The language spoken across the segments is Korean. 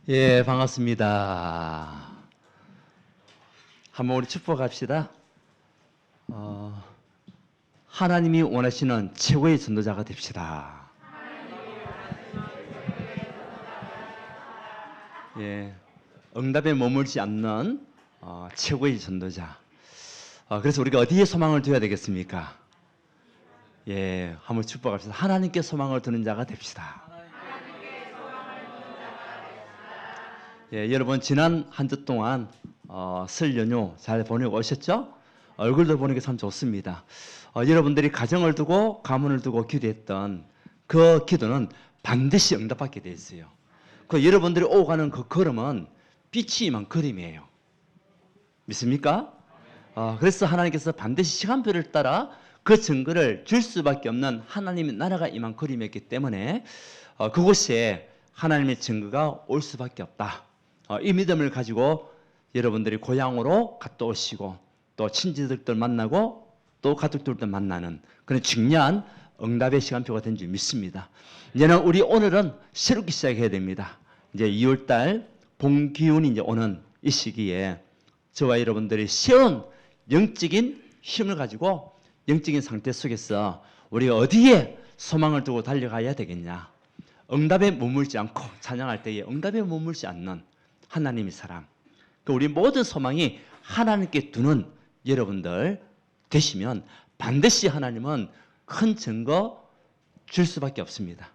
예, 반갑습니다. 한번 우리 축복합시다. 하나님이 원하시는 최고의 전도자가 됩시다. 예, 응답에 머물지 않는 최고의 전도자. 그래서 우리가 어디에 소망을 둬야 되겠습니까? 예, 한번 축복합시다. 하나님께 소망을 두는 자가 됩시다. 예, 여러분 지난 한 주 동안 설 연휴 잘 보내고 오셨죠? 얼굴도 보니까 참 좋습니다. 여러분들이 가정을 두고 가문을 두고 기도했던 그 기도는 반드시 응답받게 돼 있어요. 그 여러분들이 오고 가는 그 걸음은 빛이 임한 걸음이에요. 믿습니까? 그래서 하나님께서 반드시 시간표를 따라 그 증거를 줄 수밖에 없는 하나님의 나라가 임한 걸음이었기 때문에 그곳에 하나님의 증거가 올 수밖에 없다. 이 믿음을 가지고 여러분들이 고향으로 갔다 오시고 또 친지들도 만나고 또 가족들도 만나는 그런 중요한 응답의 시간표가 된 줄 믿습니다. 이제는 우리 오늘은 새롭게 시작해야 됩니다. 이제 2월달 봄 기운이 이제 오는 이 시기에 저와 여러분들이 새로운 영적인 힘을 가지고 영적인 상태 속에서 우리가 어디에 소망을 두고 달려가야 되겠냐. 응답에 머물지 않고 찬양할 때에 응답에 머물지 않는 하나님의 사람. 우리 모든 소망이 하나님께 두는 여러분들 되시면 반드시 하나님은 큰 증거 줄 수밖에 없습니다.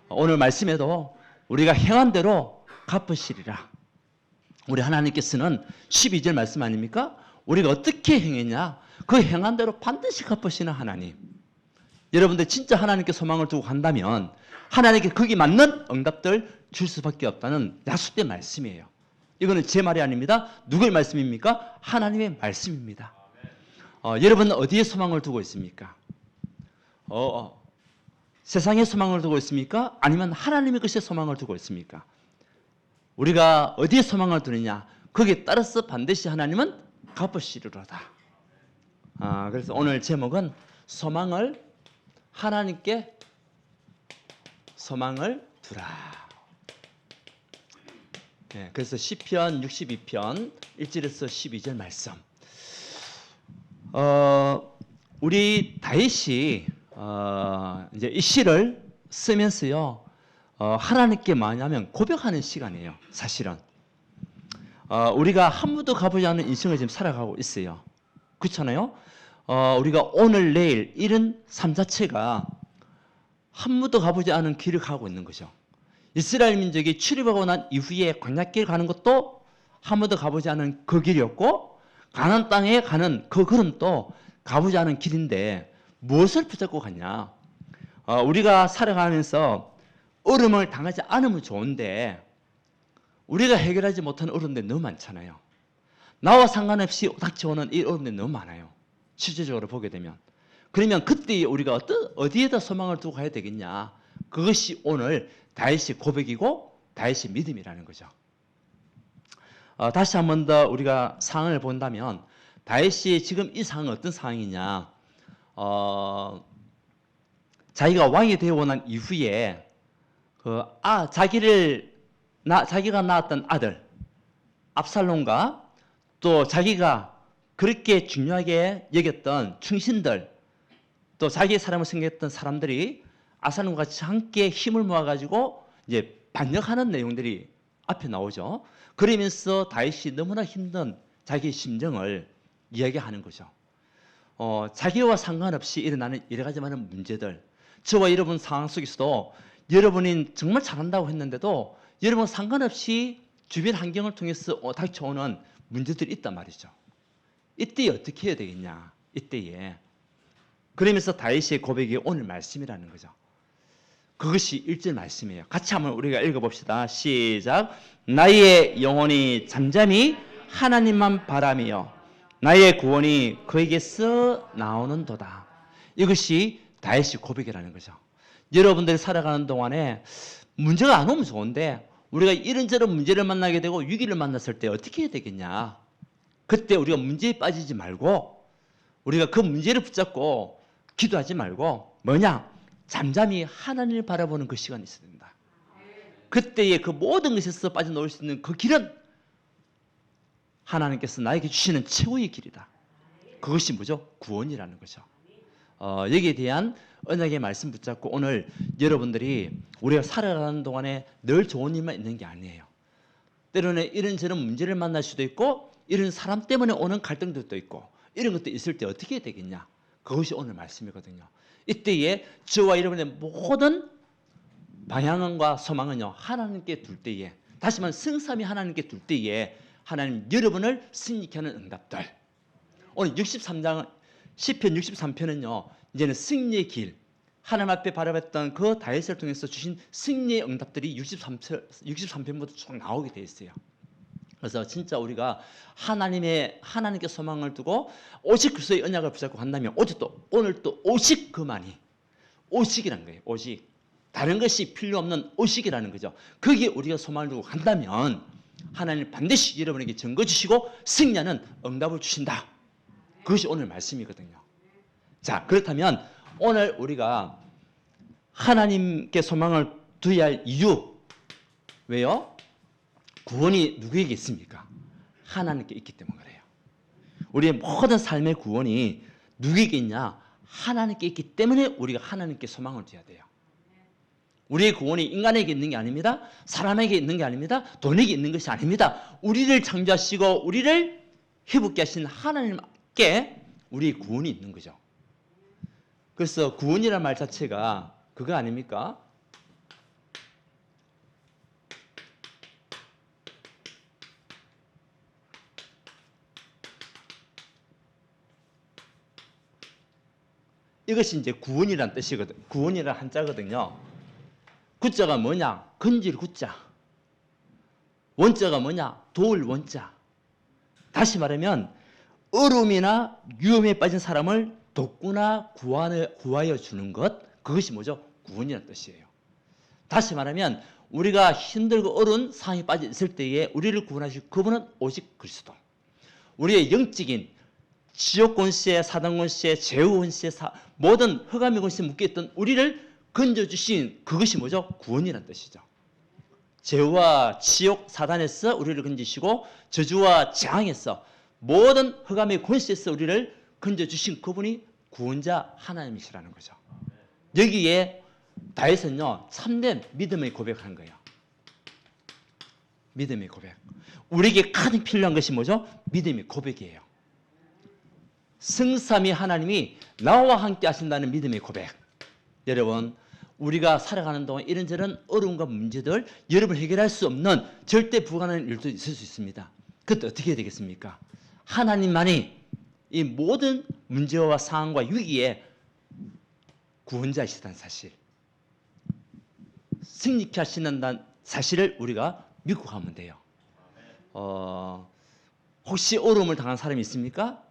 오늘 말씀에도 우리가 행한 대로 갚으시리라. 우리 하나님께서는 12절 말씀 아닙니까? 우리가 어떻게 행했냐? 그 행한 대로 반드시 갚으시는 하나님. 여러분들 진짜 하나님께 소망을 두고 간다면 하나님께 거기 맞는 응답들 줄 수밖에 없다는 약속된 말씀이에요. 이거는 제 말이 아닙니다. 누구의 말씀입니까? 하나님의 말씀입니다. 여러분은 어디에 소망을 두고 있습니까? 세상에 소망을 두고 있습니까? 아니면 하나님의 것에 소망을 두고 있습니까? 우리가 어디에 소망을 두느냐? 거기에 따라서 반드시 하나님은 갚으시리로다. 그래서 오늘 제목은 하나님께 소망을 두라. 네, 그래서 시편 62편 1절에서 12절 말씀. 우리 다윗이 이제 이 시를 쓰면서요, 하나님께 뭐냐면 고백하는 시간이에요. 사실은 우리가 한 번도 가보지 않은 인생을 지금 살아가고 있어요. 그렇잖아요. 우리가 오늘 내일 이런 삶 자체가 한 번도 가보지 않은 길을 가고 있는 거죠. 이스라엘 민족이 출입하고 난 이후에 광야길 가는 것도 한 번도 가보지 않은 그 길이었고, 가나안 땅에 가는 그 걸음도 가보지 않은 길인데 무엇을 붙잡고 갔냐? 우리가 살아가면서 어려움을 당하지 않으면 좋은데 우리가 해결하지 못하는 어려움들이 너무 많잖아요. 나와 상관없이 닥쳐오는 이 어려움들이 너무 많아요. 실질적으로 보게 되면. 그러면 그때 우리가 어디에다 소망을 두고 가야 되겠냐? 그것이 오늘 다윗의 고백이고 다윗의 믿음이라는 거죠. 다시 한 번 더 우리가 상황을 본다면 다윗이 지금 이 상황은 어떤 상황이냐? 자기가 왕이 되어 난 이후에 자기가 낳았던 아들 압살롬과 또 자기가 그렇게 중요하게 여겼던 충신들, 또 자기의 사람을 생겼던 사람들이 압살롬과 같이 함께 힘을 모아가지고 이제 반역하는 내용들이 앞에 나오죠. 그러면서 다윗이 너무나 힘든 자기의 심정을 이야기하는 거죠. 자기와 상관없이 일어나는 여러 가지 많은 문제들, 저와 여러분 상황 속에서도 여러분이 정말 잘한다고 했는데도 여러분 상관없이 주변 환경을 통해서 닥쳐오는 문제들이 있단 말이죠. 이때 어떻게 해야 되겠냐? 이때에. 그러면서 다윗의 고백이 오늘 말씀이라는 거죠. 그것이 1절 말씀이에요. 같이 한번 우리가 읽어봅시다. 시작. 나의 영혼이 잠잠히 하나님만 바라며 나의 구원이 그에게서 나오는도다. 이것이 다윗의 고백이라는 거죠. 여러분들이 살아가는 동안에 문제가 안 오면 좋은데 우리가 이런저런 문제를 만나게 되고 위기를 만났을 때 어떻게 해야 되겠냐? 그때 우리가 문제에 빠지지 말고 우리가 그 문제를 붙잡고 기도하지 말고 뭐냐? 잠잠히 하나님을 바라보는 그 시간이 있어야 된다. 그때의 그 모든 것에서 빠져나올 수 있는 그 길은 하나님께서 나에게 주시는 최고의 길이다. 그것이 뭐죠? 구원이라는 거죠. 여기에 대한 언약의 말씀 붙잡고 오늘 여러분들이 우리가 살아가는 동안에 늘 좋은 일만 있는 게 아니에요. 때로는 이런저런 문제를 만날 수도 있고 이런 사람 때문에 오는 갈등들도 있고 이런 것도 있을 때 어떻게 해야 되겠냐. 그것이 오늘 말씀이거든요. 이때에 저와 여러분의 모든 방향과 소망은요, 하나님께 둘 때에, 다시 말하면 성삼위 하나님께 둘 때에 하나님 여러분을 승리케 하는 응답들. 오늘 63장 시편 63편은요 이제는 승리의 길, 하나님 앞에 바라봤던 그 다윗을 통해서 주신 승리의 응답들이 63편부터 쭉 나오게 돼 있어요. 그래서 진짜 우리가 하나님께 소망을 두고 오직 그리스도의 언약을 붙잡고 간다면 오늘 또 오직 그만이 오직이라는 거예요. 오직 다른 것이 필요 없는 오직이라는 거죠. 거기에 우리가 소망을 두고 간다면 하나님 반드시 여러분에게 증거 주시고 승리하는 응답을 주신다. 그것이 오늘 말씀이거든요. 자, 그렇다면 오늘 우리가 하나님께 소망을 두어야 할 이유, 왜요? 구원이 누구에게 있습니까? 하나님께 있기 때문에 그래요. 우리의 모든 삶의 구원이 누구에게 있냐? 하나님께 있기 때문에 우리가 하나님께 소망을 두어야 돼요. 우리의 구원이 인간에게 있는 게 아닙니다. 사람에게 있는 게 아닙니다. 돈에게 있는 것이 아닙니다. 우리를 창조하시고 우리를 회복케 하신 하나님께 우리의 구원이 있는 거죠. 그래서 구원이라는 말 자체가 그거 아닙니까? 이것이 이제 구원이란 뜻이거든. 구원이란 한자거든요. 구자가 뭐냐? 건질 구자. 원자가 뭐냐? 도울 원자. 다시 말하면 어려움이나 위험에 빠진 사람을 돕거나 구하여 주는 것, 그것이 뭐죠? 구원이라는 뜻이에요. 다시 말하면 우리가 힘들고 어려운 상황에 빠져 있을 때에 우리를 구원하실 그분은 오직 그리스도. 우리의 영적인 지옥 권세, 사단 권세, 죄의 권세, 모든 흑암의 권세에 묶여있던 우리를 건져주신 그것이 뭐죠? 구원이라는 뜻이죠. 죄와 지옥, 사단에서 우리를 건지시고 저주와 재앙에서 모든 흑암의 권세에서 우리를 건져주신 그분이 구원자 하나님이시라는 거죠. 여기에 다윗은요 참된 믿음의 고백하는 거예요. 믿음의 고백. 우리에게 가장 필요한 것이 뭐죠? 믿음의 고백이에요. 성삼위 하나님이 나와 함께 하신다는 믿음의 고백. 여러분, 우리가 살아가는 동안 이런저런 어려움과 문제들 여러분 해결할 수 없는 절대 불가능한 일도 있을 수 있습니다. 그때 어떻게 해야 되겠습니까? 하나님만이 이 모든 문제와 상황과 위기에 구원자이시다는 사실, 승리케 하시는 사실을 우리가 믿고 가면 돼요. 혹시 어려움을 당한 사람이 있습니까?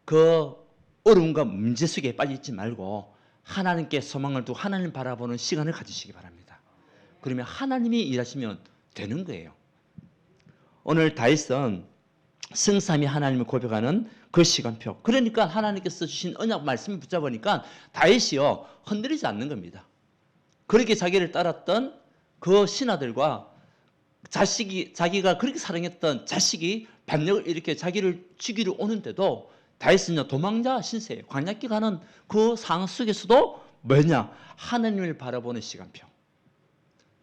그 어려움과 문제 속에 빠지지 말고 하나님께 소망을 두고 하나님 바라보는 시간을 가지시기 바랍니다. 그러면 하나님이 일하시면 되는 거예요. 오늘 다윗은 성삼위 하나님을 고백하는 그 시간표. 그러니까 하나님께서 주신 언약 말씀을 붙잡으니까 다윗이요 흔들리지 않는 겁니다. 그렇게 자기를 따랐던 그 신하들과 자기가 그렇게 사랑했던 자식이 반역을 일으켜 자기를 죽이러 오는데도 다윗은요 도망자 신세예요. 광야길 가는 그 상황 속에서도 뭐냐? 하나님을 바라보는 시간표.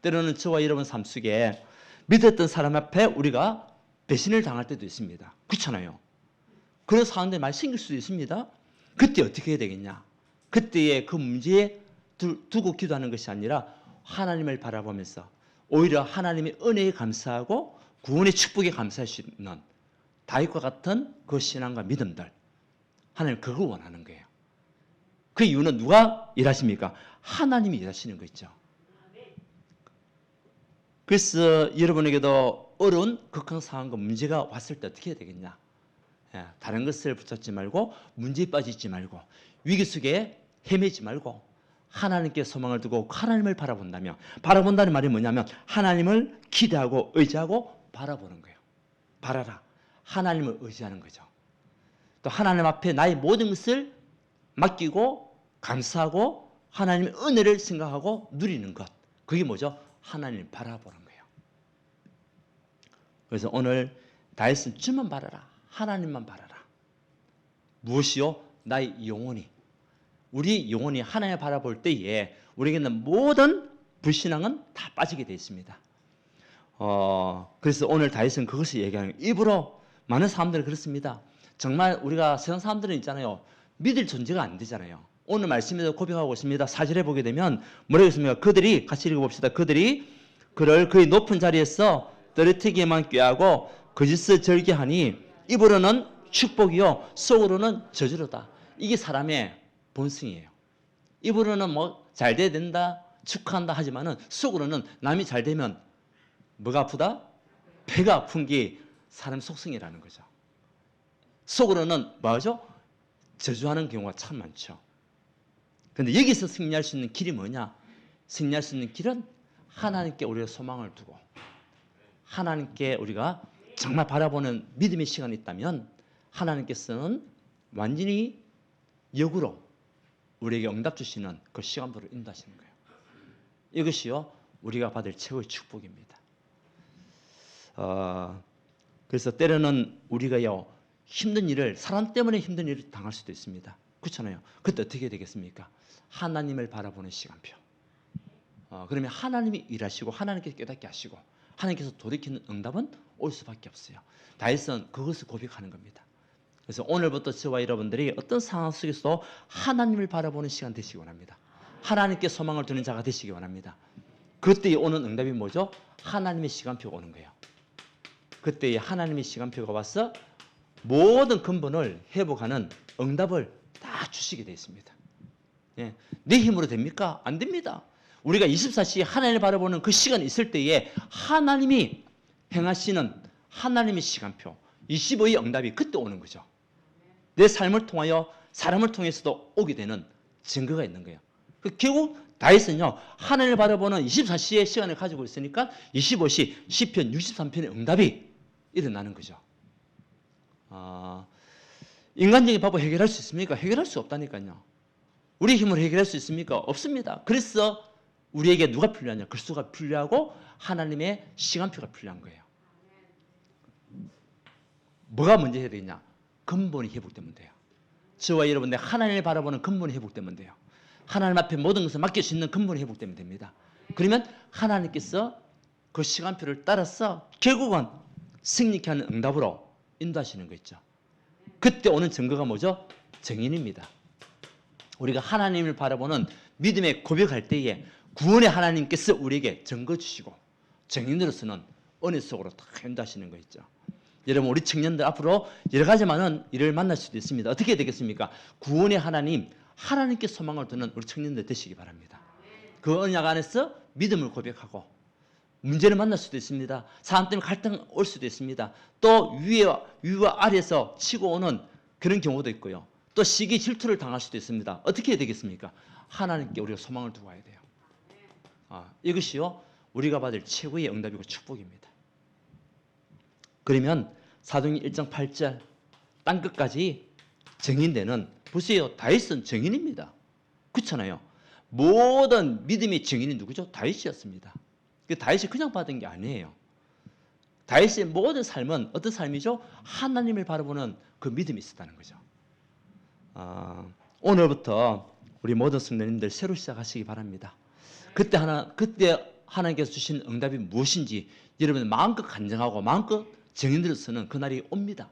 때로는 저와 여러분 삶 속에 믿었던 사람 앞에 우리가 배신을 당할 때도 있습니다. 그렇잖아요. 그런 상황들이 많이 생길 수도 있습니다. 그때 어떻게 해야 되겠냐? 그때의 그 문제에 두고 기도하는 것이 아니라 하나님을 바라보면서 오히려 하나님의 은혜에 감사하고 구원의 축복에 감사할 수 있는 다윗과 같은 그 신앙과 믿음들, 하나님 그걸 원하는 거예요. 그 이유는 누가 일하십니까? 하나님이 일하시는 거 있죠. 그래서 여러분에게도 어려운 극한 상황과 문제가 왔을 때 어떻게 해야 되겠냐? 다른 것을 붙잡지 말고 문제에 빠지지 말고 위기 속에 헤매지 말고 하나님께 소망을 두고 하나님을 바라본다는 말이 뭐냐면 하나님을 기대하고 의지하고 바라보는 거예요. 바라라. 하나님을 의지하는 거죠. 또 하나님 앞에 나의 모든 것을 맡기고 감사하고 하나님의 은혜를 생각하고 누리는 것. 그게 뭐죠? 하나님을 바라보는 거예요. 그래서 오늘 다윗은 주만 바라라. 하나님만 바라라. 무엇이요? 나의 영혼이. 우리 영혼이 하나님을 바라볼 때에 우리에게는 모든 불신앙은 다 빠지게 되어 있습니다. 그래서 오늘 다윗은 그것을 얘기하는 거예요. 입으로 많은 사람들이 그렇습니다. 정말 우리가 세상 사람들은 있잖아요. 믿을 존재가 안 되잖아요. 오늘 말씀에서 고백하고 있습니다. 4절에 보게 되면 뭐라고 했습니까? 그들이 같이 읽어봅시다. 그들이 그를 그의 높은 자리에서 떨어뜨리기만 꾀하고 거짓을 절개하니 입으로는 축복이요 속으로는 저주로다. 이게 사람의 본성이에요. 입으로는 뭐 잘 돼야 된다 축하한다 하지만은 속으로는 남이 잘 되면 뭐가 아프다? 배가 아픈 게 사람 속성이라는 거죠. 속으로는 뭐하죠? 저주하는 경우가 참 많죠. 그런데 여기서 승리할 수 있는 길이 뭐냐? 승리할 수 있는 길은 하나님께 우리가 소망을 두고 하나님께 우리가 정말 바라보는 믿음의 시간이 있다면 하나님께서는 완전히 역으로 우리에게 응답 주시는 그 시간표를 인도하시는 거예요. 이것이요 우리가 받을 최고의 축복입니다. 그래서 때로는 우리가요 힘든 일을 사람 때문에 힘든 일을 당할 수도 있습니다. 그렇잖아요. 그때 어떻게 되겠습니까? 하나님을 바라보는 시간표. 그러면 하나님이 일하시고 하나님께서 깨닫게 하시고 하나님께서 돌이키는 응답은 올 수밖에 없어요. 다윗은 그것을 고백하는 겁니다. 그래서 오늘부터 저와 여러분들이 어떤 상황 속에서도 하나님을 바라보는 시간 되시기 원합니다. 하나님께 소망을 두는 자가 되시기 원합니다. 그때 오는 응답이 뭐죠? 하나님의 시간표가 오는 거예요. 그때 하나님의 시간표가 와서 모든 근본을 회복하는 응답을 다 주시게 되어 있습니다. 예. 내 힘으로 됩니까? 안 됩니다. 우리가 24시간 하나님을 바라보는 그 시간이 있을 때에 하나님이 행하시는 하나님의 시간표 25의 응답이 그때 오는 거죠. 내 삶을 통하여 사람을 통해서도 오게 되는 증거가 있는 거예요. 결국 다윗은요 하나님을 바라보는 24시의 시간을 가지고 있으니까 25시 시편 63편의 응답이 일어나는 거죠. 인간적인 방법으로 해결할 수 있습니까? 해결할 수 없다니까요. 우리 힘으로 해결할 수 있습니까? 없습니다. 그래서 우리에게 누가 필요하냐? 그리스도가 필요하고 하나님의 시간표가 필요한 거예요. 뭐가 먼저 해야 되냐? 근본이 회복되면 돼요. 저와 여러분들 하나님을 바라보는 근본이 회복되면 돼요. 하나님 앞에 모든 것을 맡길 수 있는 근본이 회복되면 됩니다. 그러면 하나님께서 그 시간표를 따라서 결국은 승리케 하는 응답으로 인도하시는 거 있죠. 그때 오는 증거가 뭐죠? 증인입니다. 우리가 하나님을 바라보는 믿음의 고백할 때에 구원의 하나님께서 우리에게 증거 주시고 증인으로서는 은혜 속으로 다 인도하시는 거 있죠. 여러분 우리 청년들 앞으로 여러 가지 많은 일을 만날 수도 있습니다. 어떻게 되겠습니까? 구원의 하나님, 하나님께 소망을 두는 우리 청년들 되시기 바랍니다. 그 언약 안에서 믿음을 고백하고 문제를 만날 수도 있습니다. 사람 때문에 갈등 올 수도 있습니다. 또 위와 아래에서 치고 오는 그런 경우도 있고요. 또 시기 질투를 당할 수도 있습니다. 어떻게 해야 되겠습니까? 하나님께 우리가 소망을 두고 가야 돼요. 이것이요 우리가 받을 최고의 응답이고 축복입니다. 그러면 사도행전 1장 8절 땅끝까지 증인되는 보세요. 다윗은 증인입니다. 그렇잖아요. 모든 믿음의 증인이 누구죠? 다윗이었습니다. 다윗이 그냥 받은 게 아니에요. 다윗의 모든 삶은 어떤 삶이죠? 하나님을 바라보는 그 믿음이 있었다는 거죠. 오늘부터 우리 모든 성도님들 새로 시작하시기 바랍니다. 그때 하나님께서 주신 응답이 무엇인지 여러분 마음껏 간증하고 마음껏 증인으로서는 그날이 옵니다.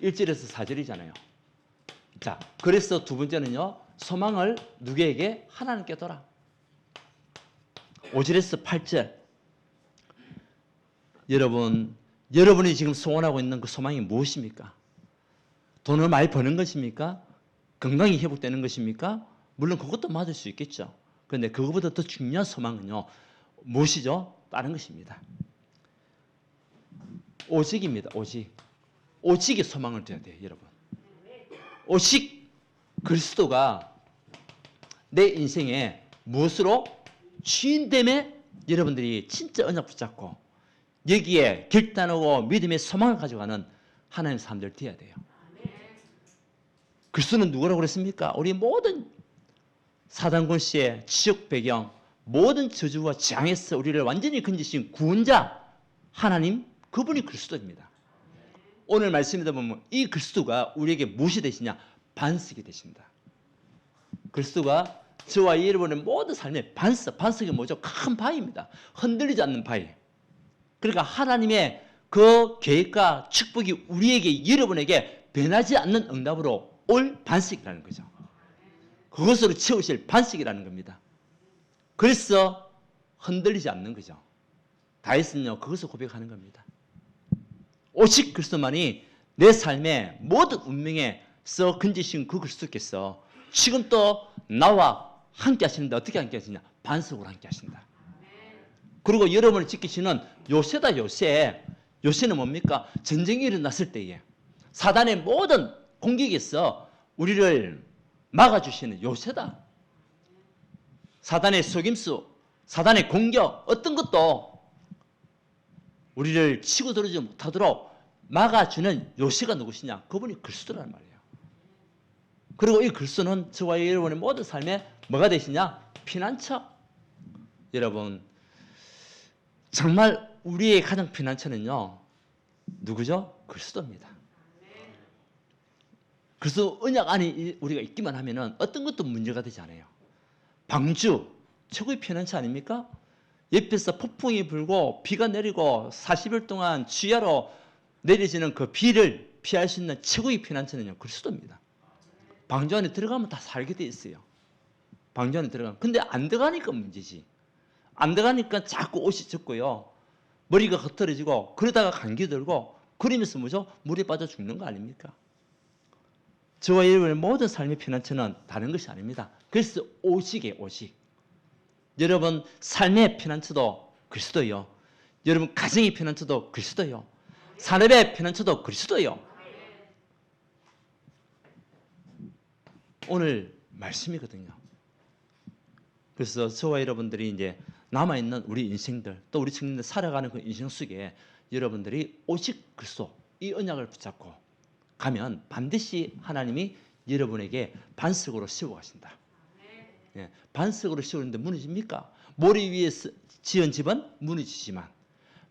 1절에서 4절이잖아요. 자, 그래서 두 번째는요. 소망을 누구에게? 하나님께 둬라. 5절에서 8절. 여러분이 지금 소원하고 있는 그 소망이 무엇입니까? 돈을 많이 버는 것입니까? 건강이 회복되는 것입니까? 물론 그것도 맞을 수 있겠죠. 그런데 그것보다 더 중요한 소망은요. 무엇이죠? 다른 것입니다. 오직입니다. 오직의 소망을 둬야 돼요. 여러분. 오직 그리스도가 내 인생에 무엇으로? 주인됨에 여러분들이 진짜 언약 붙잡고 여기에 결단하고 믿음의 소망을 가져가는 하나님의 사람들 되어야 돼요. 그리스도는 누구라고 그랬습니까? 우리 모든 사단권 씨의 지적 배경, 모든 저주와 재앙에서 우리를 완전히 건지신 구원자 하나님, 그분이 그리스도입니다. 오늘 말씀에다 보면 이 그리스도가 우리에게 무엇이 되시냐? 반석이 되신다. 그리스도가 저와 여러분의 모든 삶의 반석이 뭐죠? 큰 바위입니다. 흔들리지 않는 바위. 그러니까 하나님의 그 계획과 축복이 우리에게, 여러분에게 변하지 않는 응답으로 올 반석이라는 거죠. 그것으로 채우실 반석이라는 겁니다. 그래서 흔들리지 않는 거죠. 다윗은요, 그것을 고백하는 겁니다. 오직 그리스도만이 내 삶의 모든 운명에서 건지신 그 그리스도께서 지금 또 나와 함께 하시는데 어떻게 함께 하시냐? 반석으로 함께 하신다. 그리고 여러분을 지키시는 요새다, 요새. 요새는 뭡니까? 전쟁이 일어났을 때에 사단의 모든 공격에서 우리를 막아주시는 요새다. 사단의 속임수, 사단의 공격, 어떤 것도 우리를 치고 들어오지 못하도록 막아주는 요새가 누구시냐? 그분이 그리스도란 말이에요. 그리고 이 그리스도는 저와 여러분의 모든 삶에 뭐가 되시냐? 피난처. 여러분, 정말 우리의 가장 피난처는요, 누구죠? 그리스도입니다. 그래서 언약 안에 우리가 있기만 하면은 어떤 것도 문제가 되지 않아요. 방주, 최고의 피난처 아닙니까? 옆에서 폭풍이 불고 비가 내리고 40일 동안 지하로 내려지는 그 비를 피할 수 있는 최고의 피난처는요, 그리스도입니다. 방주 안에 들어가면 다 살게 돼 있어요. 방주 안에 들어가면. 근데 안 들어가니까 문제지. 안 들어가니까 자꾸 옷이 젖고요. 머리가 겉들어지고 그러다가 감기 들고 그러면서 뭐죠? 물에 빠져 죽는 거 아닙니까? 저와 여러분의 모든 삶의 피난처는 다른 것이 아닙니다. 그래서 오직이에요, 오직. 여러분 삶의 피난처도 그리스도요. 여러분 가정의 피난처도 그리스도요. 산업의 피난처도 그리스도요. 오늘 말씀이거든요. 그래서 저와 여러분들이 이제 남아있는 우리 인생들, 또 우리 친구들 살아가는 그 인생 속에 여러분들이 오직 그리스도, 이 언약을 붙잡고 가면 반드시 하나님이 여러분에게 반석으로 세워가신다. 예, 반석으로 세우는데 무너집니까? 모래 위에 지은 집은 무너지지만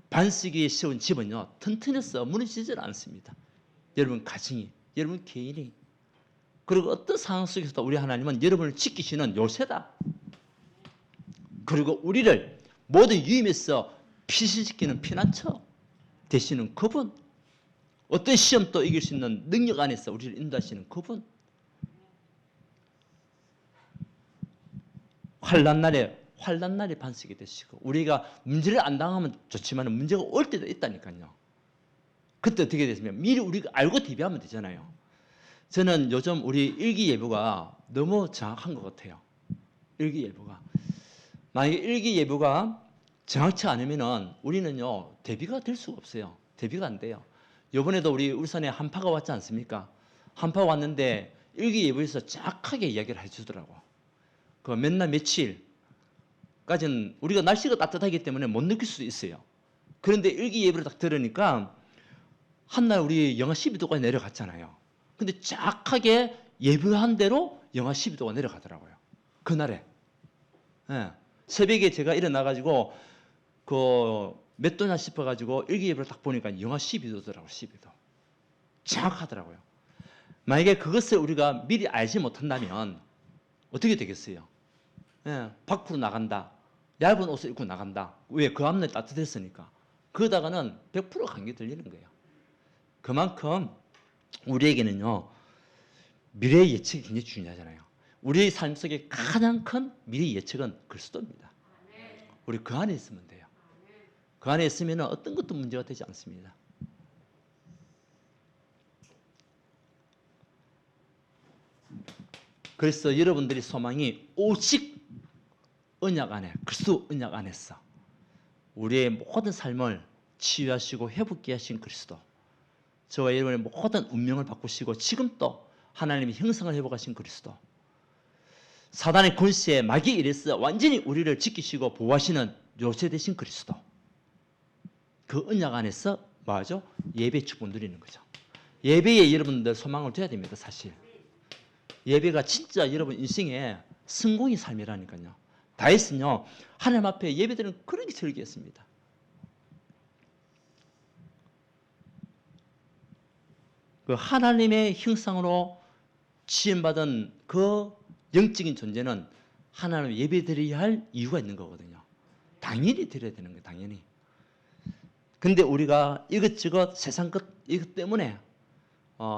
반석 위에 세운 집은요, 튼튼해서 무너지질 않습니다. 여러분 가정이, 여러분 개인이, 그리고 어떤 상황 속에서도 우리 하나님은 여러분을 지키시는 요새다. 그리고 우리를 모든 위험에서 피신시키는 피난처 되시는 그분, 어떤 시험도 이길 수 있는 능력 안에서 우리를 인도하시는 그분, 환난 날에 반석이 되시고, 우리가 문제를 안 당하면 좋지만 문제가 올 때도 있다니까요. 그때 어떻게 됐으면 미리 우리가 알고 대비하면 되잖아요. 저는 요즘 우리 일기예보가 너무 정확한 것 같아요. 일기예보가. 만약에 일기예보가 정확치 않으면은 우리는요, 대비가 될 수가 없어요. 대비가 안 돼요. 이번에도 우리 울산에 한파가 왔지 않습니까? 한파가 왔는데 일기예보에서 정확하게 이야기를 해주더라고. 그 몇 날 며칠까지는 우리가 날씨가 따뜻하기 때문에 못 느낄 수도 있어요. 그런데 일기예보를 딱 들으니까 한날 우리 영하 12도까지 내려갔잖아요. 근데 정확하게 예보한 대로 영하 12도가 내려가더라고요. 그날에. 예. 새벽에 제가 일어나가지고 그 몇 도냐 싶어가지고 일기예보를 딱 보니까 영하 12도더라고요. 12도. 정확하더라고요. 만약에 그것을 우리가 미리 알지 못한다면 어떻게 되겠어요? 예, 밖으로 나간다. 얇은 옷을 입고 나간다. 왜? 그 앞날 따뜻했으니까. 그러다가는 100% 감기 들리는 거예요. 그만큼 우리에게는요, 미래의 예측이 굉장히 중요하잖아요. 우리의 삶 속에 가장 큰 미래의 예측은 그리스도입니다. 우리 그 안에 있으면 돼요. 그 안에 있으면 어떤 것도 문제가 되지 않습니다. 그래서 여러분들의 소망이 오직 언약 안에, 그리스도 언약 안에서 우리의 모든 삶을 치유하시고 회복케 하신 그리스도, 저와 여러분의 모든 운명을 바꾸시고 지금 또 하나님의 형상을 회복하신 그리스도, 사단의 권세에 마귀의 일에서 완전히 우리를 지키시고 보호하시는 요새 되신 그리스도, 그 언약 안에서 뭐하죠? 예배 축복 누리는 거죠. 예배에 여러분들 소망을 둬야 됩니다. 사실 예배가 진짜 여러분 인생의 성공의 삶이라니까요. 다윗은요 하나님 앞에 예배드리는 그렇게 즐겼습니다. 그 하나님의 형상으로 지음받은 그 영적인 존재는 하나님 예배드려야 할 이유가 있는 거거든요. 당연히 드려야 되는 거예요. 당연히. 근데 우리가 이것저것 세상 것 이것 때문에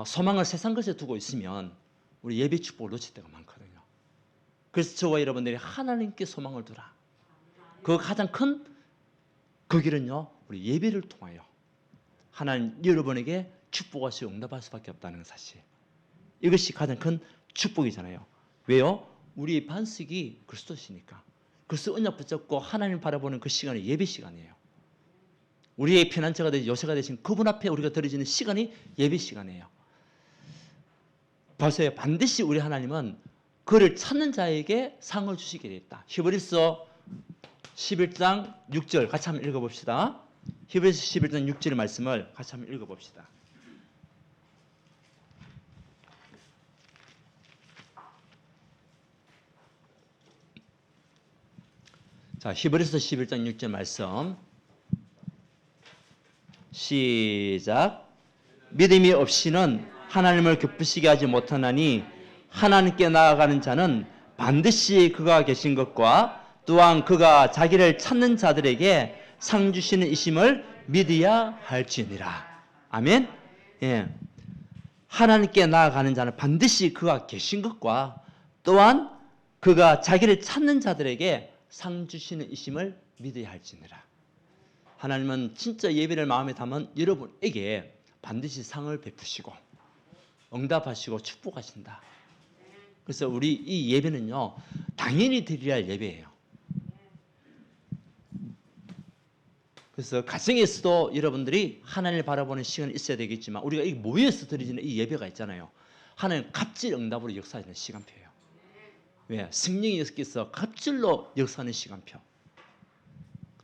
소망을 세상 것에 두고 있으면 우리 예배 축복을 놓칠 때가 많거든요. 그래서 저와 여러분들이 하나님께 소망을 두라. 그 가장 큰 그 길은요 우리 예배를 통하여 하나님 여러분에게 축복하시고 응답할 수밖에 없다는 사실. 이것이 가장 큰 축복이잖아요. 왜요? 우리의 반석이 그리스도시니까. 그리스도 언약 붙잡고 하나님 바라보는 그 시간이 예배 시간이에요. 우리의 피난처가 되신 요새가 되신 그분 앞에 우리가 드려지는 시간이 예배 시간이에요. 보세요. 반드시 우리 하나님은 그를 찾는 자에게 상을 주시게 되었다. 히브리서 11장 6절 같이 한번 읽어봅시다. 히브리서 11장 6절의 말씀을 같이 한번 읽어봅시다. 자, 히브리서 11장 6절 말씀 시작. 믿음이 없이는 하나님을 기쁘시게 하지 못하나니 하나님께 나아가는 자는 반드시 그가 계신 것과 또한 그가 자기를 찾는 자들에게 상 주시는 이심을 믿어야 할지니라. 아멘. 예. 하나님께 나아가는 자는 반드시 그가 계신 것과 또한 그가 자기를 찾는 자들에게 상 주시는 이심을 믿어야 할지니라. 하나님은 진짜 예배를 마음에 담은 여러분에게 반드시 상을 베푸시고 응답하시고 축복하신다. 그래서 우리 이 예배는요 당연히 드려야 할 예배예요. 그래서 가정에서도 여러분들이 하나님을 바라보는 시간이 있어야 되겠지만 우리가 이 모여서 드리는 이 예배가 있잖아요. 하나님 갑질 응답으로 역사하는 시간표예요. 왜? 성령께서 갑질로 역사하는 시간표.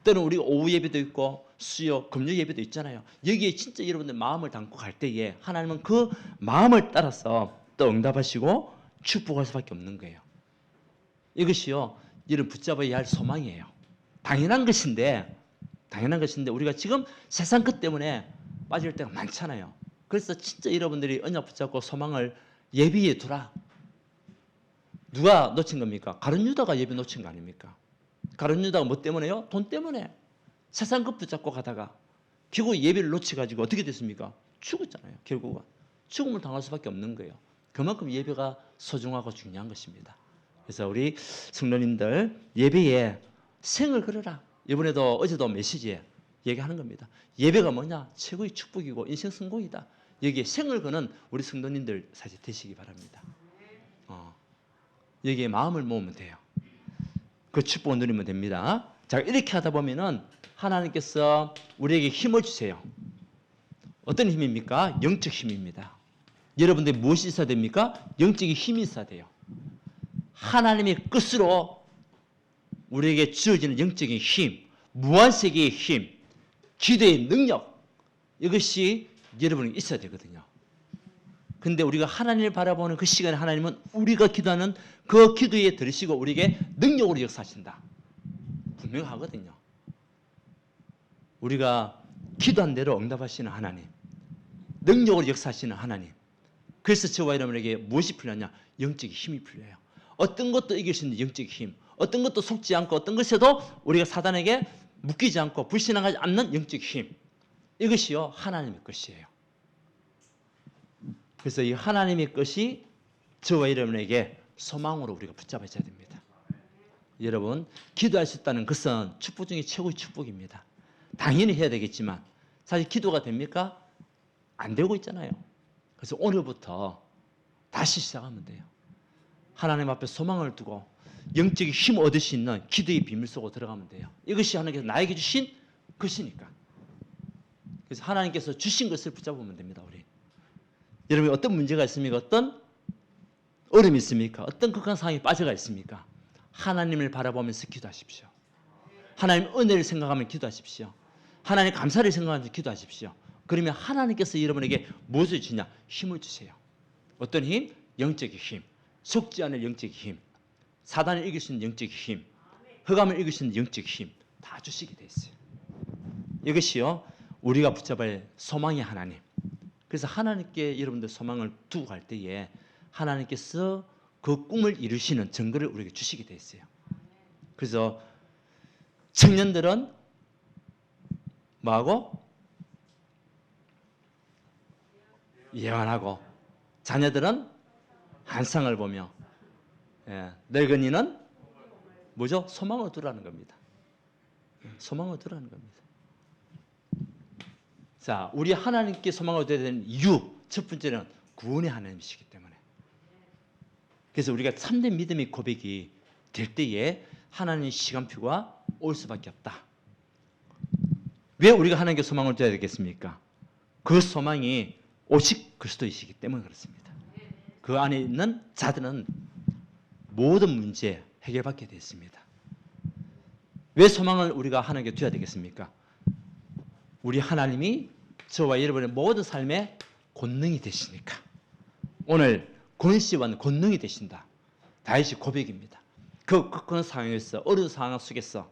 때는 우리가 오후 예배도 있고 수요, 금요 예배도 있잖아요. 여기에 진짜 여러분들 마음을 담고 갈 때에 하나님은 그 마음을 따라서 또 응답하시고 축복할 수밖에 없는 거예요. 이것이요, 여러분 붙잡아야 할 소망이에요. 당연한 것인데 우리가 지금 세상 것 때문에 빠질 때가 많잖아요. 그래서 진짜 여러분들이 언약 붙잡고 소망을 예비에 두라. 누가 놓친 겁니까? 가룟 유다가 예비 놓친 거 아닙니까? 가룟 유다가 뭐 때문에요? 돈 때문에 세상 것 붙잡고 가다가 결국 예비를 놓쳐가지고 어떻게 됐습니까? 죽었잖아요. 결국은 죽음을 당할 수밖에 없는 거예요. 그만큼 예배가 소중하고 중요한 것입니다. 그래서 우리 성도님들 예배에 생을 걸어라. 이번에도 어제도 메시지에 얘기하는 겁니다. 예배가 뭐냐? 최고의 축복이고 인생 성공이다. 여기에 생을 거는 우리 성도님들 사실 되시기 바랍니다. 여기에 마음을 모으면 돼요. 그 축복을 누리면 됩니다. 자, 이렇게 하다 보면은 하나님께서 우리에게 힘을 주세요. 어떤 힘입니까? 영적 힘입니다. 여러분들 무엇이 있어야 됩니까? 영적인 힘이 있어야 돼요. 하나님의 끝으로 우리에게 주어지는 영적인 힘, 무한세계의 힘, 기도의 능력, 이것이 여러분에게 있어야 되거든요. 근데 우리가 하나님을 바라보는 그 시간에 하나님은 우리가 기도하는 그 기도에 들으시고 우리에게 능력으로 역사하신다. 분명하거든요. 우리가 기도한 대로 응답하시는 하나님, 능력으로 역사하시는 하나님. 그래서 저와 여러분에게 무엇이 필요하냐? 영적인 힘이 필요해요. 어떤 것도 이길 수 있는 영적인 힘, 어떤 것도 속지 않고 어떤 것에도 우리가 사단에게 묶이지 않고 불신하지 않는 영적인 힘, 이것이요 하나님의 것이에요. 그래서 이 하나님의 것이 저와 여러분에게 소망으로 우리가 붙잡아야 됩니다. 여러분, 기도할 수 있다는 것은 축복 중에 최고의 축복입니다. 당연히 해야 되겠지만 사실 기도가 됩니까? 안 되고 있잖아요. 그래서 오늘부터 다시 시작하면 돼요. 하나님 앞에 소망을 두고 영적인 힘을 얻을 수 있는 기도의 비밀 속으로 들어가면 돼요. 이것이 하나님께서 나에게 주신 것이니까. 그래서 하나님께서 주신 것을 붙잡으면 됩니다. 우리 여러분이 어떤 문제가 있습니까? 어떤 어려움이 있습니까? 어떤 극한 상황에 빠져가 있습니까? 하나님을 바라보면서 기도하십시오. 하나님 은혜를 생각하면 기도하십시오. 하나님 감사를 생각하면서 기도하십시오. 그러면 하나님께서 여러분에게 무엇을 주냐? 힘을 주세요. 어떤 힘? 영적인 힘. 속지 않을 영적인 힘. 사단을 이길 수 있는 영적인 힘. 흑암을 이길 수 있는 영적 힘 다 주시게 돼 있어요. 이것이요 우리가 붙잡을 소망의 하나님. 그래서 하나님께 여러분들 소망을 두고 갈 때에 하나님께서 그 꿈을 이루시는 증거를 우리에게 주시게 돼 있어요. 그래서 청년들은 뭐하고? 예언하고, 자녀들은 환상을 보며, 늙은이는 뭐죠? 소망을 두라는 겁니다. 소망을 두라는 겁니다. 자, 우리 하나님께 소망을 둬야 되는 이유 첫 번째는 구원의 하나님이시기 때문에. 그래서 우리가 참된 믿음의 고백이 될 때에 하나님의 시간표가 올 수밖에 없다. 왜 우리가 하나님께 소망을 둬야 되겠습니까? 그 소망이 오직 그리스도이시기 때문에 그렇습니다. 그 안에 있는 자들은 모든 문제 해결받게 되었습니다. 왜 소망을 우리가 하나님께 둬야 되겠습니까? 우리 하나님이 저와 여러분의 모든 삶의 권능이 되시니까. 오늘 권시와 권능이 되신다. 다윗이 고백입니다. 그런 상황에서 어려운 상황 속에서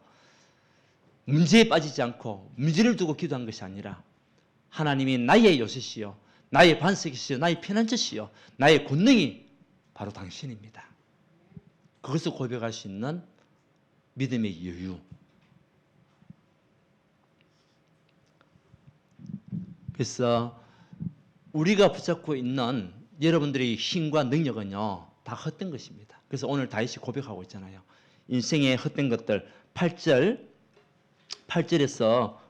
문제에 빠지지 않고 문제를 두고 기도한 것이 아니라 하나님이 나의 요새시요 나의 반석이시요 나의 피난처시요 나의 권능이 바로 당신입니다. 그것을 고백할 수 있는 믿음의 여유. 그래서 우리가 붙잡고 있는 여러분들의 힘과 능력은요 다 헛된 것입니다. 그래서 오늘 다윗이 고백하고 있잖아요. 인생의 헛된 것들 8절에서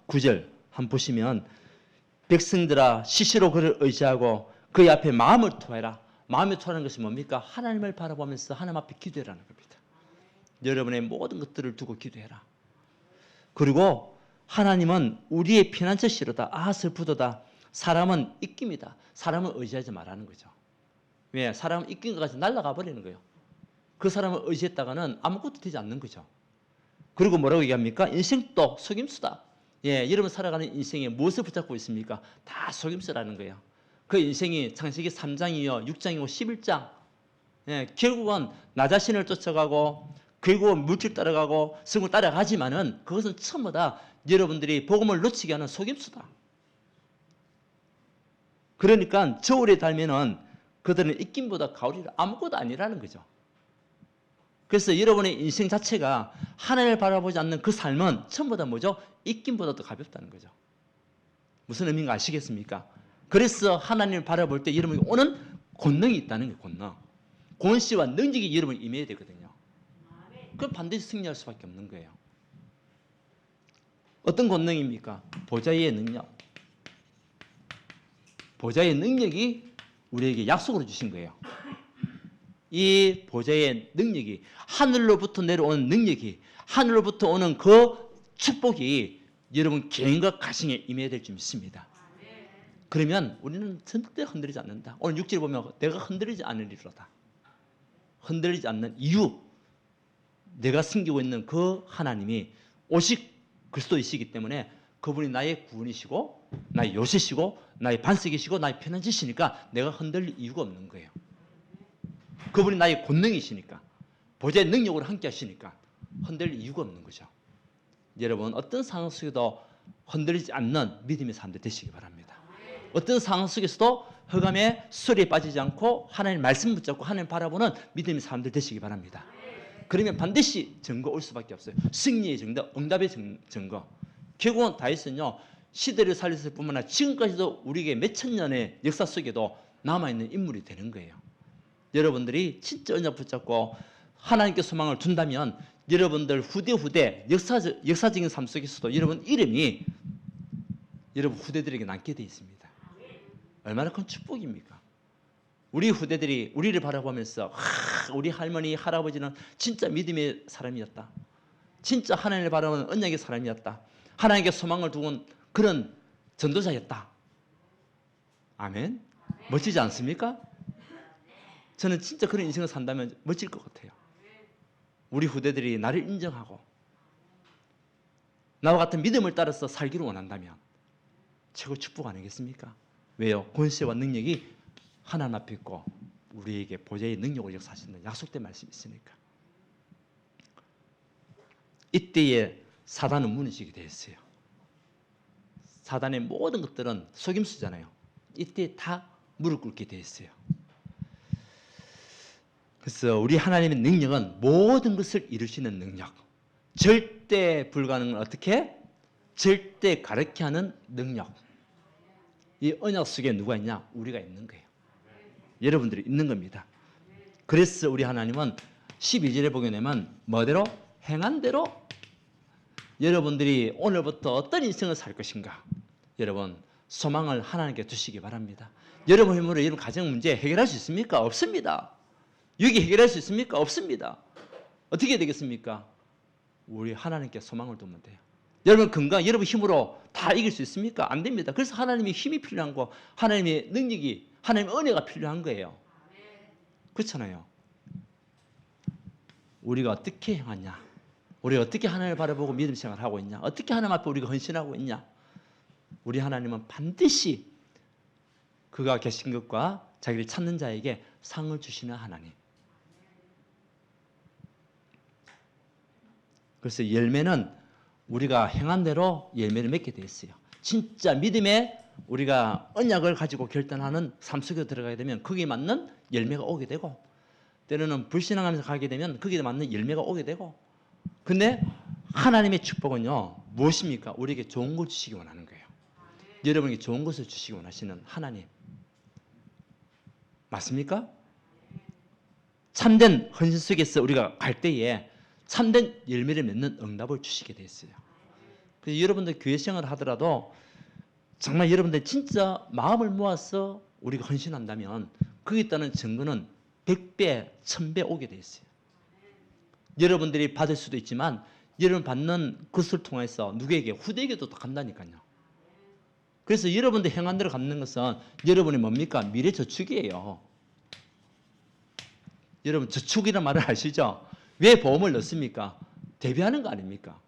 9절 한번 보시면 백성들아 시시로 그를 의지하고 그의 앞에 마음을 토해라. 마음을 토하는 것이 뭡니까? 하나님을 바라보면서 하나님 앞에 기도해라는 겁니다. 여러분의 모든 것들을 두고 기도해라. 그리고 하나님은 우리의 피난처시로다. 아 슬프도다. 사람은 입김이다. 사람을 의지하지 말라는 거죠. 왜? 사람은 입긴 것 같이 날아가 버리는 거예요. 그 사람을 의지했다가는 아무것도 되지 않는 거죠. 그리고 뭐라고 얘기합니까? 인생도 속임수다. 여러분 살아가는 인생에 무엇을 붙잡고 있습니까? 다 속임수라는 거예요. 그 인생이 창세기 3장이요 6장이고 11장. 결국은 나 자신을 쫓아가고 결국은 물질 따라가고 성을 따라가지만은 그것은 전부 다 여러분들이 복음을 놓치게 하는 속임수다. 그러니까 저울에 달면은 그들은 입김보다 가오리라 아무것도 아니라는 거죠. 그래서 여러분의 인생 자체가 하나님을 바라보지 않는 그 삶은 전부 다 뭐죠? 입김보다도 가볍다는 거죠. 무슨 의미인가 아시겠습니까? 그래서 하나님을 바라볼 때 여러분이 오는 권능이 있다는 거예요. 권능. 권시와 능력이 여러분이 임해야 되거든요. 그럼 반드시 승리할 수밖에 없는 거예요. 어떤 권능입니까? 보좌의 능력. 보좌의 능력이 우리에게 약속으로 주신 거예요. 이 보좌의 능력이 하늘로부터 내려오는 능력이 하늘로부터 오는 그 축복이 여러분 개인과 가정에 임해야 될 줄 믿습니다. 그러면 우리는 절대 흔들리지 않는다. 오늘 6절 보면 내가 흔들리지 않으리로다. 흔들리지 않는 이유 내가 섬기고 있는 그 하나님이 오직 그리스도이시기 때문에 그분이 나의 구원이시고 나의 요새시고 나의 반석이시고 나의 편안지시니까 내가 흔들릴 이유가 없는 거예요. 그분이 나의 권능이시니까 보좌의 능력으로 함께 하시니까 흔들릴 이유가 없는 거죠. 여러분 어떤 상황 속에도 흔들리지 않는 믿음의 사람들 되시기 바랍니다. 어떤 상황 속에서도 흑암의 수리에 빠지지 않고 하나님의 말씀 붙잡고 하나님 바라보는 믿음의 사람들 되시기 바랍니다. 그러면 반드시 증거 올 수밖에 없어요. 승리의 증거, 응답의 증거. 결국은 다윗은요 시대를 살렸을 뿐만 아니라 지금까지도 우리에게 몇천 년의 역사 속에도 남아있는 인물이 되는 거예요. 여러분들이 진짜 언약 붙잡고 하나님께 소망을 둔다면 여러분들 후대 역사적인 삶 속에서도 여러분 이름이 여러분 후대들에게 남게 되어 있습니다. 얼마나 큰 축복입니까? 우리 후대들이 우리를 바라보면서 우리 할머니 할아버지는 진짜 믿음의 사람이었다. 진짜 하나님을 바라보는 언약의 사람이었다. 하나님께 소망을 두고 그런 전도자였다. 아멘. 멋지지 않습니까? 저는 진짜 그런 인생을 산다면 멋질 것 같아요. 우리 후대들이 나를 인정하고 나와 같은 믿음을 따라서 살기를 원한다면 최고 축복 아니겠습니까? 왜요? 권세와 능력이 하나님 앞에 있고 우리에게 보좌의 능력을 역사하시는 약속된 말씀이 있으니까. 이때에 사단은 무너지게 되어 있어요. 사단의 모든 것들은 속임수잖아요. 이때 다 무릎 꿇게 되어 있어요. 그래서 우리 하나님의 능력은 모든 것을 이루시는 능력. 절대 불가능은 어떻게? 절대 가르게 하는 능력. 이 언약 속에 누가 있냐? 우리가 있는 거예요. 여러분들이 있는 겁니다. 그래서 우리 하나님은 12절에 보게 되면 뭐대로? 행한 대로 여러분들이 오늘부터 어떤 인생을 살 것인가? 여러분 소망을 하나님께 두시기 바랍니다. 여러분 힘으로 여러분 가정 문제 해결할 수 있습니까? 없습니다. 여기 해결할 수 있습니까? 없습니다. 어떻게 되겠습니까? 우리 하나님께 소망을 두면 돼요. 여러분 건강 여러분 힘으로 다 이길 수 있습니까? 안 됩니다. 그래서 하나님의 힘이 필요한 거, 하나님의 능력이, 하나님의 은혜가 필요한 거예요. 그렇잖아요. 우리가 어떻게 행하냐? 우리가 어떻게 하나님을 바라보고 믿음 생활을 하고 있냐? 어떻게 하나님 앞에 우리가 헌신하고 있냐? 우리 하나님은 반드시 그가 계신 것과 자기를 찾는 자에게 상을 주시는 하나님. 그래서 열매는 우리가 행한 대로 열매를 맺게 돼 있어요. 진짜 믿음에 우리가 언약을 가지고 결단하는 삶 속에 들어가게 되면 거기에 맞는 열매가 오게 되고, 때로는 불신앙하면서 가게 되면 거기에 맞는 열매가 오게 되고. 근데 하나님의 축복은요 무엇입니까? 우리에게 좋은 걸 주시기 원하는 거예요. 여러분에게 좋은 것을 주시기 원하시는 하나님 맞습니까? 참된 헌신 속에서 우리가 갈 때에 참된 열매를 맺는 응답을 주시게 돼 있어요. 그래서 여러분들 교회 생활을 하더라도 정말 여러분들 진짜 마음을 모아서 우리가 헌신한다면 거기에 따른 증거는 100배, 1000배 오게 돼 있어요. 여러분들이 받을 수도 있지만 여러분 받는 것을 통해서 누구에게? 후대에게도 간다니까요. 그래서 여러분들 행한 대로 갚는 것은 여러분이 뭡니까? 미래 저축이에요. 여러분 저축이라는 말을 아시죠? 왜 보험을 넣습니까? 대비하는 거 아닙니까?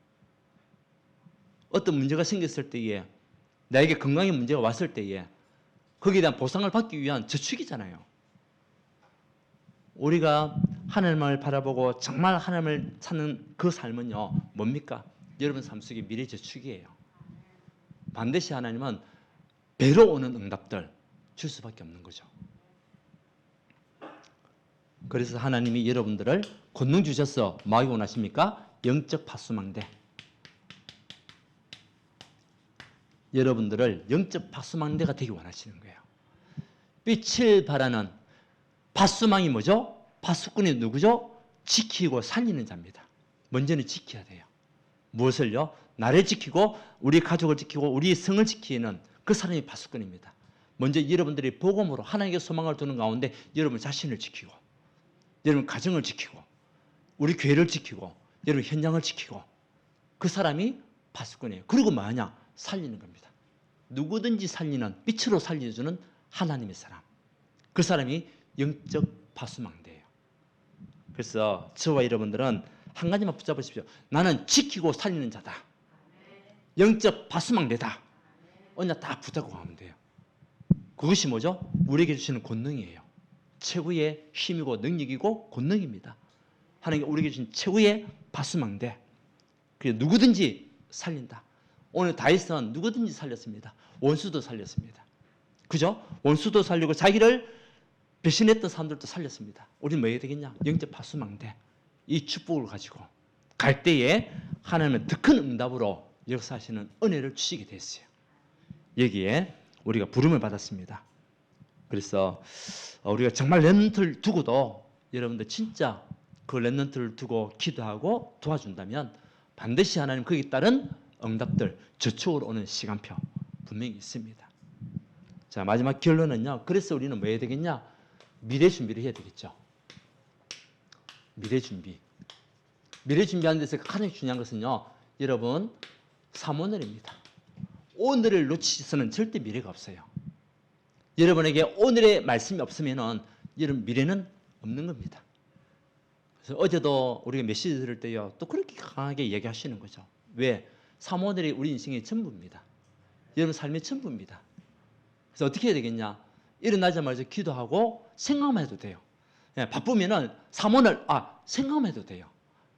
어떤 문제가 생겼을 때에 나에게 건강에 문제가 왔을 때에 거기에 대한 보상을 받기 위한 저축이잖아요. 우리가 하나님을 바라보고 정말 하나님을 찾는 그 삶은요 뭡니까? 여러분 삶 속에 미래 저축이에요. 반드시 하나님은 배로 오는 응답들 줄 수밖에 없는 거죠. 그래서 하나님이 여러분들을 권능 주셔서 뭐 하기 원하십니까? 영적 파수망대. 여러분들을 영적 파수망대가 되기 원하시는 거예요. 빛을 발하는 파수망이 뭐죠? 파수꾼이 누구죠? 지키고 살리는 자입니다. 먼저는 지켜야 돼요. 무엇을요? 나를 지키고 우리 가족을 지키고 우리 성을 지키는 그 사람이 파수꾼입니다. 먼저 여러분들이 복음으로 하나님께 소망을 두는 가운데 여러분 자신을 지키고 여러분 가정을 지키고 우리 교회를 지키고 여러분 현장을 지키고 그 사람이 파수꾼이에요. 그리고 뭐하냐? 살리는 겁니다. 누구든지 살리는 빛으로 살려주는 하나님의 사람. 그 사람이 영적 파수망대예요. 그래서 저와 여러분들은 한 가지만 붙잡으십시오. 나는 지키고 살리는 자다. 영적 파수망대다. 언약 다 붙잡고 가면 돼요. 그것이 뭐죠? 우리에게 주시는 권능이에요. 최고의 힘이고 능력이고 권능입니다. 하나님께 우리에게 주신 최고의 파수망대. 그래서 누구든지 살린다. 오늘 다윗은 누구든지 살렸습니다. 원수도 살렸습니다. 그죠? 원수도 살리고 자기를 배신했던 사람들도 살렸습니다. 우리는 뭐 해야 되겠냐? 영적 파수망대. 이 축복을 가지고 갈 때에 하나님은 더 큰 응답으로 역사하시는 은혜를 주시게 됐어요. 여기에 우리가 부름을 받았습니다. 그래서 우리가 정말 렘넌트를 두고도 여러분들 진짜 그 렘넌트를 두고 기도하고 도와준다면 반드시 하나님 거기에 따른 응답들, 저축으로 오는 시간표 분명히 있습니다. 자, 마지막 결론은요. 그래서 우리는 뭐 해야 되겠냐? 미래 준비를 해야 되겠죠. 미래 준비. 미래 준비하는 데서 가장 중요한 것은요. 여러분, 사모늘입니다. 오늘을 놓치서는 절대 미래가 없어요. 여러분에게 오늘의 말씀이 없으면은 여러분 미래는 없는 겁니다. 그래서 어제도 우리가 메시지 들을 때요. 또 그렇게 강하게 얘기하시는 거죠. 왜? 사모늘이 우리 인생의 전부입니다. 여러분 삶의 전부입니다. 그래서 어떻게 해야 되겠냐? 일어나자마자 기도하고 생각만 해도 돼요. 예, 바쁘면은 사모늘 생각만 해도 돼요.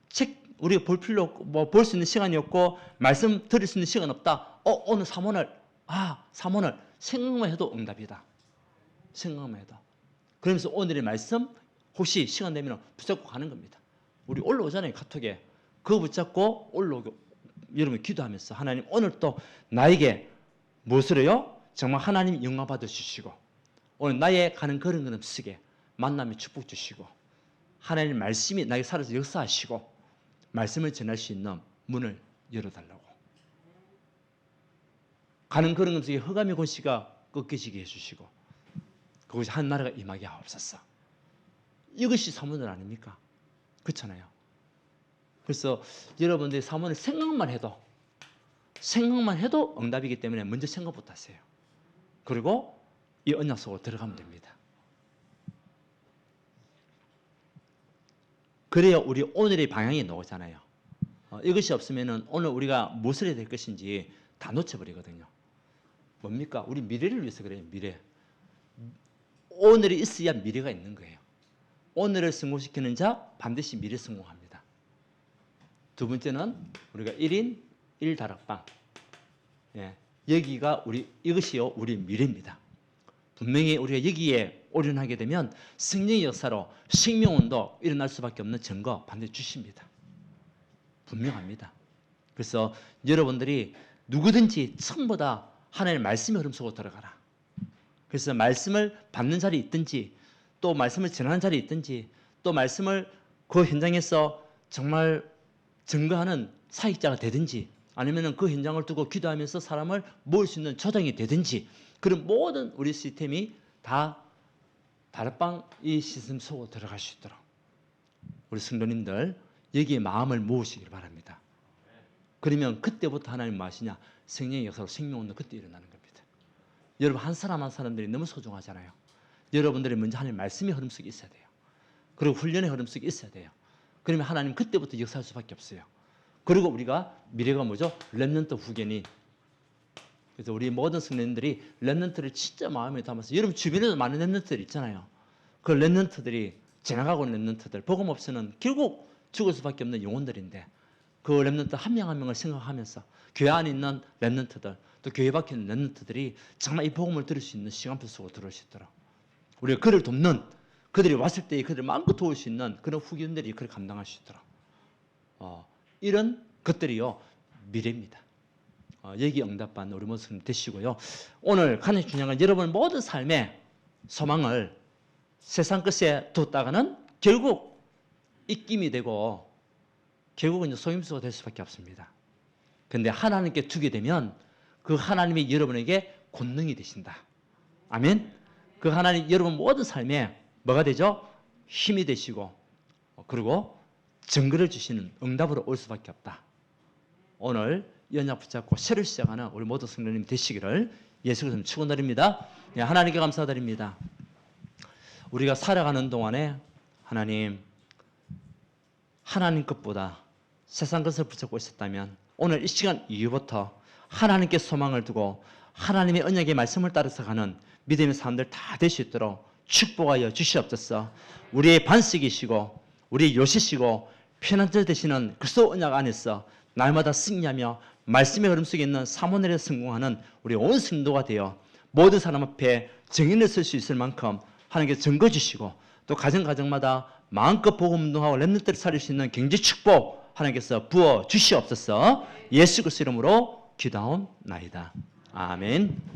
책 우리가 볼 필요 없고 뭐 볼 수 있는 시간이 없고 말씀 들을 수 있는 시간 없다. 오늘 사모를 생각만 해도 응답이다. 생각만 해도. 그러면서 오늘의 말씀 혹시 시간 되면 붙잡고 가는 겁니다. 우리 올라오잖아요, 카톡에. 그거 붙잡고 올라오고 여러분 기도하면서 하나님 오늘 또 나에게 무엇을 해요? 정말 하나님 영광 받아주시고 오늘 나의 가는 걸음 쓰게 만남의 축복 주시고 하나님 말씀이 나에게 살아서 역사하시고 말씀을 전할 수 있는 문을 열어달라고. 가는 걸음 속에 흑암의 권세가 꺾여지게 해주시고 그것이 한 나라가 임하게 하옵소서. 이것이 사모늘 아닙니까? 그렇잖아요. 그래서 여러분들이 사모늘 생각만 해도 응답이기 때문에 먼저 생각부터 하세요. 그리고 이 언약 속으로 들어가면 됩니다. 그래야 우리 오늘의 방향이 나오잖아요. 이것이 없으면 오늘 우리가 무엇을 해야 될 것인지 다 놓쳐버리거든요. 뭡니까? 우리 미래를 위해서 그래요. 미래. 오늘이 있어야 미래가 있는 거예요. 오늘을 성공시키는 자 반드시 미래 성공합니다. 두 번째는 우리가 1인 1다락방. 여기가 이것이요 우리 미래입니다. 분명히 우리가 여기에 올인하게 되면 성령의 역사로 생명운도 일어날 수밖에 없는 증거 반드시 주십니다. 분명합니다. 그래서 여러분들이 누구든지 처음보다 하나님의 말씀의 흐름 속으로 들어가라. 그래서 말씀을 받는 자리에 있든지 또 말씀을 전하는 자리에 있든지 또 말씀을 그 현장에서 정말 증거하는 사역자가 되든지 아니면 그 현장을 두고 기도하면서 사람을 모을 수 있는 조장이 되든지 그런 모든 우리 시스템이 다 다락방 이 시스템 속으로 들어갈 수 있도록 우리 성도님들 여기에 마음을 모으시길 바랍니다. 그러면 그때부터 하나님 뭐 하시냐? 성령의 역사로 생명운동 그때 일어나는 겁니다. 여러분 한 사람 한 사람들이 너무 소중하잖아요. 여러분들이 먼저 하나님 말씀의 흐름 속에 있어야 돼요. 그리고 훈련의 흐름 속에 있어야 돼요. 그러면 하나님 그때부터 역사할 수밖에 없어요. 그리고 우리가 미래가 뭐죠? 렘넌트 후견인. 그래서 우리 모든 성도님들이 렘넌트를 진짜 마음에 담아서 여러분 주변에도 많은 렘넌트들 있잖아요. 그 렘넌트들이 지나가고 있는 렘넌트들 복음 없이는 결국 죽을 수밖에 없는 영혼들인데 그 렘넌트 한 명 한 명을 생각하면서 교회 안에 있는 렘넌트들 또 교회 밖에 있는 렘넌트들이 정말 이 복음을 들을 수 있는 시간표 속으로 들어올 수 있도록 우리가 그를 돕는 그들이 왔을 때 그들을 마음껏 도울 수 있는 그런 후견들이 그를 감당할 수 있도록 이런 것들이요 미래입니다. 여기 응답받는 우리 모습 되시고요. 오늘 가장 중요한 건 여러분 모든 삶의 소망을 세상 끝에 뒀다가는 결국 입김이 되고 결국은 이제 속임수가 될 수밖에 없습니다. 그런데 하나님께 두게 되면 그 하나님이 여러분에게 권능이 되신다. 아멘. 그 하나님 여러분 모든 삶에 뭐가 되죠? 힘이 되시고 그리고 증거를 주시는 응답으로 올 수밖에 없다. 오늘 이 언약 붙잡고 새로 시작하는 우리 모든 성도님 되시기를 예수 그리스도 축원드립니다. 하나님께 감사드립니다. 우리가 살아가는 동안에 하나님 것보다 세상 것을 붙잡고 있었다면 오늘 이 시간 이후부터 하나님께 소망을 두고 하나님의 언약의 말씀을 따라서 가는 믿음의 사람들 다 될 수 있도록 축복하여 주시옵소서. 우리의 반석이시고 우리의 요시시고 편안자 되시는 그리스도 언약 안에서 날마다 승리하며 말씀의 흐름 속에 있는 사모넬에 성공하는 우리 온 성도가 되어 모든 사람 앞에 증인을 쓸 수 있을 만큼 하나님께 증거 주시고 또 가정마다 마음껏 복음 운동하고 렘넌트를 살릴 수 있는 경제 축복 하나님께서 부어 주시옵소서. 예수 그리스도 이름으로 기도하옵나이다. 아멘.